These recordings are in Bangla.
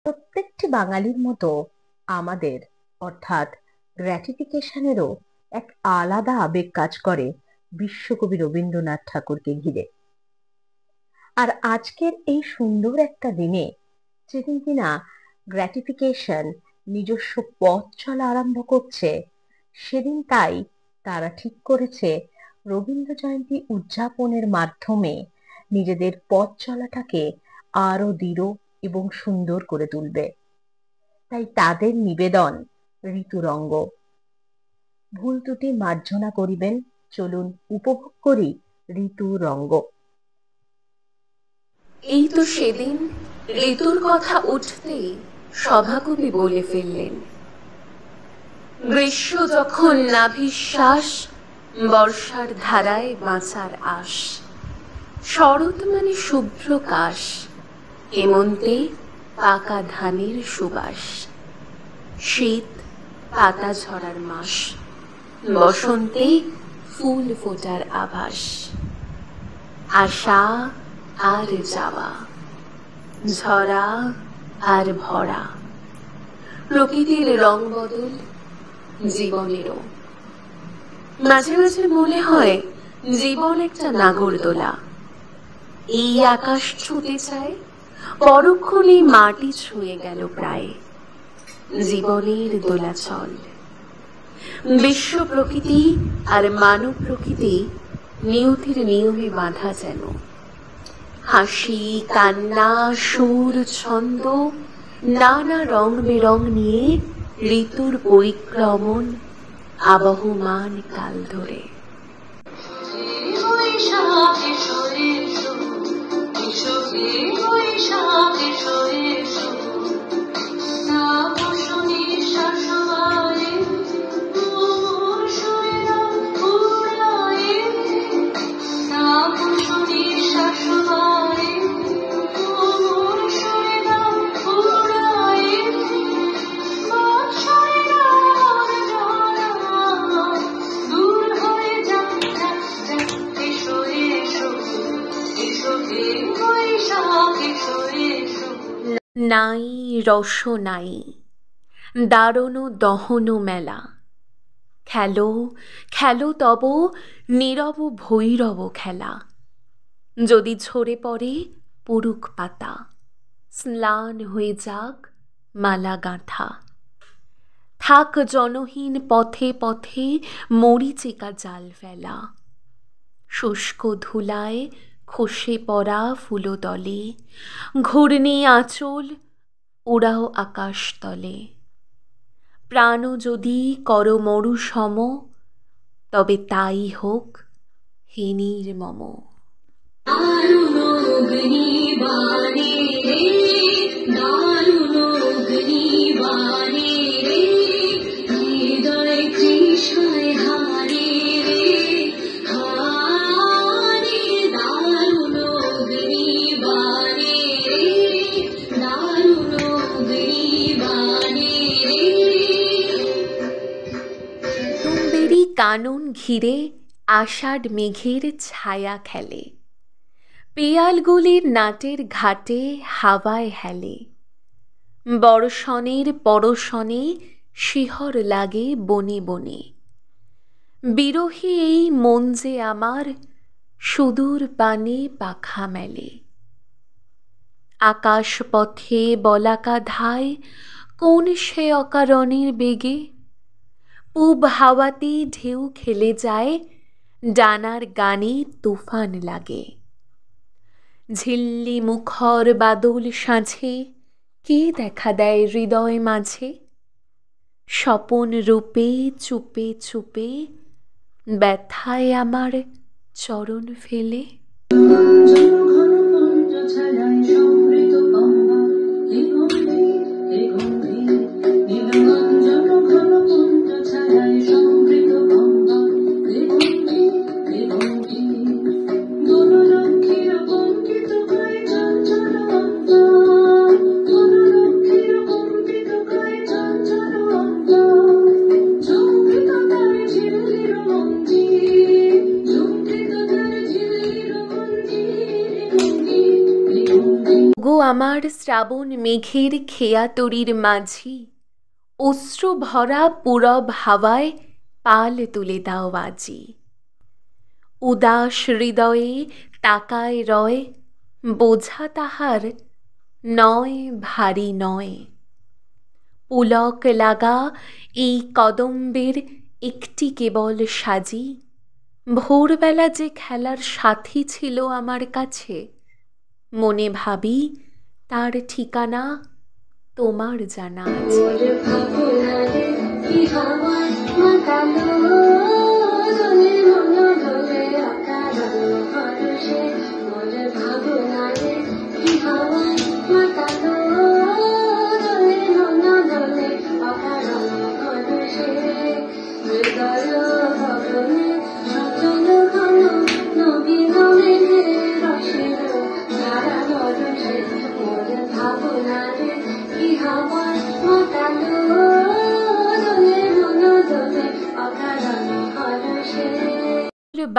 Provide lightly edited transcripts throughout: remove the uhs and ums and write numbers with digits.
প্রত্যেকটি বাঙালির মতো আমাদের অর্থাৎ গ্র্যাটিফিকেশনেরও এক আলাদা আবেগ কাজ করে বিশ্বকবি রবীন্দ্রনাথ ঠাকুরকে ঘিরে। আর আজকের এই সুন্দর একটা দিনে, যেদিন কিনা গ্র্যাটিফিকেশন নিজস্ব পথ চলা আরম্ভ করছে, সেদিন তাই তারা ঠিক করেছে রবীন্দ্র জয়ন্তী উদযাপনের মাধ্যমে নিজেদের পথ চলাটাকে আরো দৃঢ় এবং সুন্দর করে তুলবে। তাই তাদের নিবেদন ঋতুরঙ্গ। ভুল ত্রুটি মার্জনা করিবেন, চলুন উপভোগ করি ঋতুরঙ্গ। এই তো সেদিন ঋতুর কথা উঠতেই সভাকবি বলে ফেললেন, গ্রীষ্ম যখন নাভিশ্বাস, বর্ষার ধারায় বাঁচার আশ, শরৎ মানে শুভ্র কাশ, হেমন্তে পাকা ধানের সুবাস, শীত পাতা ঝরার মাস, বসন্তে ফুল ফোটার আভাস, আশা আর যাওয়া, ঝরা আর ভরা, প্রকৃতির রং বদল জীবনেরও। মাঝে মাঝে মনে হয় জীবন একটা নাগরদোলা, এই আকাশ ছুটে চায়, পরক্ষণেই মাটি ছুঁয়ে গেল প্রায়। জীবনের দোলাচল, বিশ্ব প্রকৃতি আর মানব প্রকৃতি নিয়তির নিয়মে বাঁধা যেন। হাসি কান্না সুর ছন্দ নানা রং বেরং নিয়ে ঋতুর পরিক্রমণ আবহমান কাল ধরে। নাই রস নাই, দারুণ দহন মেলা, খেলো খেলো তব নীরব ভৈরব খেলা। যদি ঝরে পড়ে পুরুক পাতা, স্নান হয়ে যাক মালা গাঁথা। থাক জনহীন পথে পথে মরিচিকা জাল ফেলা, শুষ্ক ধুলায় খসে পড়া ফুলদলে, ঘূর্ণি আঁচল ওড়াও আকাশ তলে। প্রাণ যদি কর মরু সম, তবে তাই হোক হে নির্মম। কানন ঘিরে আষাঢ় মেঘের ছায়া খেলে, পেয়ালগুলির নাটের ঘাটে হাওয়ায় হেলে। বর্ষণের পরশনে শিহর লাগে বনে বনে, বিরহী এই মন যে আমার সুদূর পানে পাখা মেলে। আকাশ পথে বলাকা ধায় কোন সে অকারণের বেগে, পূব হাওয়াতে ঢেউ খেলে যায় ডানার গানে তুফান লাগে। ঝিল্লি মুখর বাদল সাঁঝে কে দেখা দেয় হৃদয় মাঝে, স্বপন রূপে চুপে চুপে ব্যথায় আমার চরণ ফেলে। আমার শ্রাবণ মেঘের খেয়া তরির মাঝি, অশ্রু ভরা পূরব হাওয়ায় পাল তুলে দাও আজি। উদাস হৃদয়ে তাকায় রয়, বোঝা তাহার নয় ভারী নয়। পুলক লাগা এই কদম্বের একটি কেবল সাজি, ভোরবেলা যে খেলার সাথী ছিল আমার কাছে, মনে ভাবি তার ঠিকানা তোমার জানা আছে।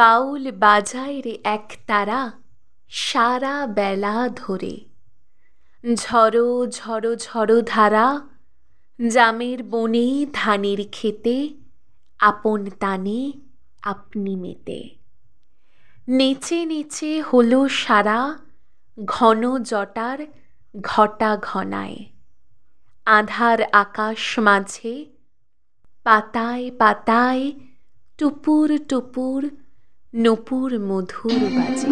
বাউল বাজায় রে এক তারা সারা বেলা ধরে, ঝড়ো ঝড়ো ঝড়ো ধারা জামের বনে ধানের খেতে, আপন তানে আপনি মেতে। নেচে নেচে হলো সারা ঘন জটার ঘটা ঘনায়, আধার আকাশ মাঝে পাতায় পাতায় টুপুর টুপুর নূপুর মধুর বাজে।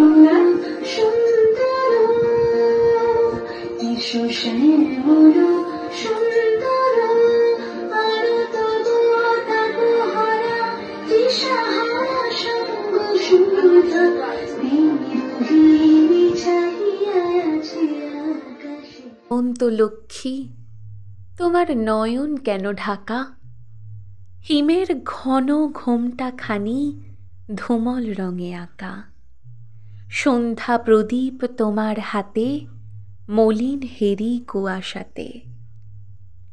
অন্ত লক্ষ্মী তোমার নয়ন কেন ঢাকা, হিমের ঘন ঘোমটা খানি ধূমল রঙে আঁকা। সন্ধ্যা প্রদীপ তোমার হাতে মলিন হেরি কুয়াশাতে,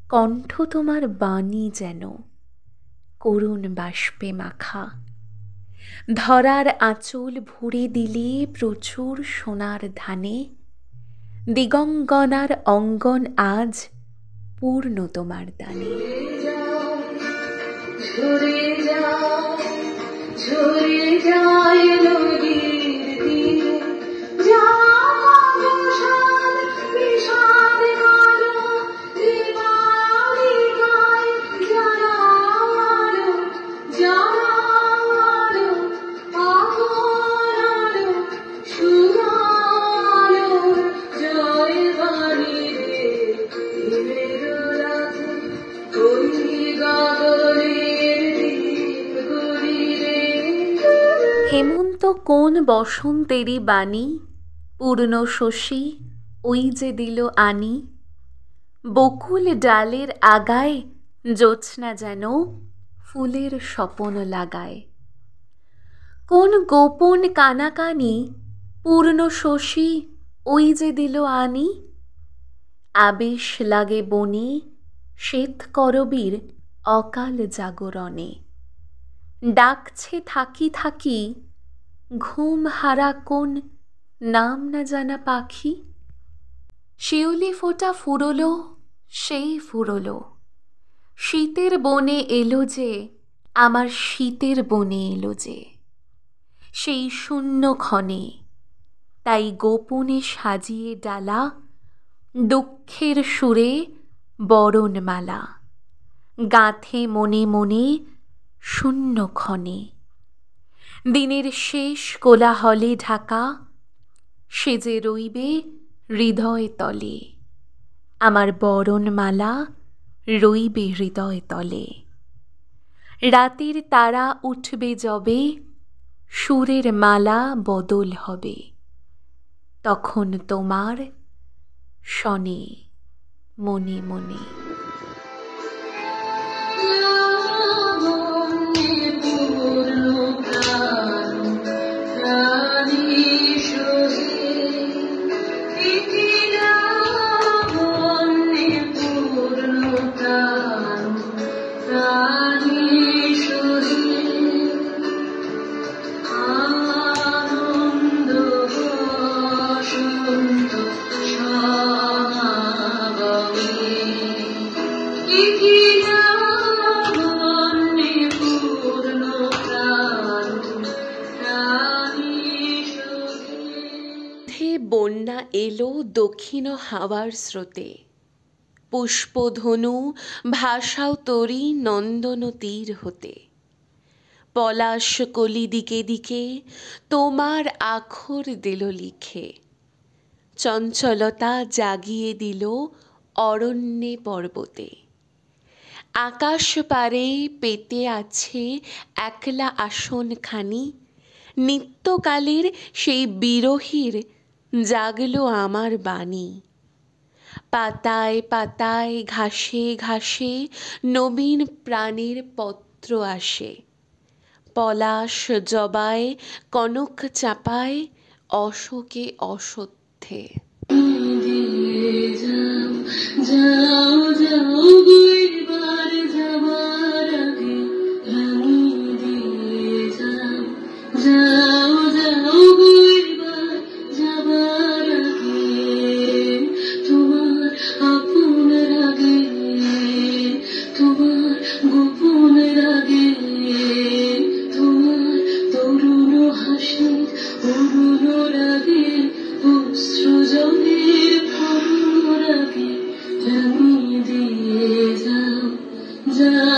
কণ্ঠ তোমার বাণী যেন করুণ বাষ্পে মাখা। ধরার আঁচল ভরে দিলে প্রচুর সোনার ধানে, দিগঙ্গনার অঙ্গন আজ পূর্ণ তোমার দানে। ঝরে যায় নদীর তীরে, হেমন্ত কোন বসন্তেরই বাণী, পূর্ণ শশী ওই যে দিল আনি। বকুল ডালের আগায় জ্যোৎস্না যেন ফুলের স্বপন লাগায়। কোন গোপন কানাকানি পূর্ণ শশী ওই যে দিল আনি। আবেশ লাগে বনে শ্বেত করবীর অকাল জাগরণে, ডাকছে থাকি থাকি ঘুম হারা কোন নাম না জানা পাখি। শিউলি ফোঁটা ফুরলো সেই ফুরলো, শীতের বনে এলো যে আমার শীতের বনে এলো যে। সেই শূন্য ক্ষণে তাই গোপনে সাজিয়ে ডালা, দুঃখের সুরে বরণমালা গাঁথে মনে মনে শূন্য ক্ষণে। দিনের শেষ কোলাহলে ঢাকা সে যে রইবে হৃদয় তলে, আমার বরণমালা রইবে হৃদয় তলে। রাতের তারা উঠবে যবে, সুরের মালা বদল হবে, তখন তোমার শনে মনে মনে। এলো দক্ষিণ হাওয়ার স্রোতে, পুষ্পধনু ভাষাও তরি নন্দন তীর হতে। পলাশ কলি দিকে দিকে তোমার আখর দিল লিখে, চঞ্চলতা জাগিয়ে দিল অরণ্যে পর্বতে। আকাশ পারে পেতে আছে একলা আসন খানি, নিত্যকালের সেই বিরহীর জাগলো আমার বাণী। পাতায় পাতায় ঘাসে ঘাসে নবীন প্রাণের পত্র আসে, পলাশ জবায় কনক চাপায় অশোকে অসত্যে। যাও যাও গো এবার যাবার আগে রাঙিয়ে দিয়ে যাও, যাও যাও গো এবার যাবার আগে তোমার আপন রাগে, তোমার গোপন রাগে, তোমার তরুণ হাসির অরুণ রাগে, অশ্রু জলের রাগে রাঙিয়ে দিয়ে যাও, যাও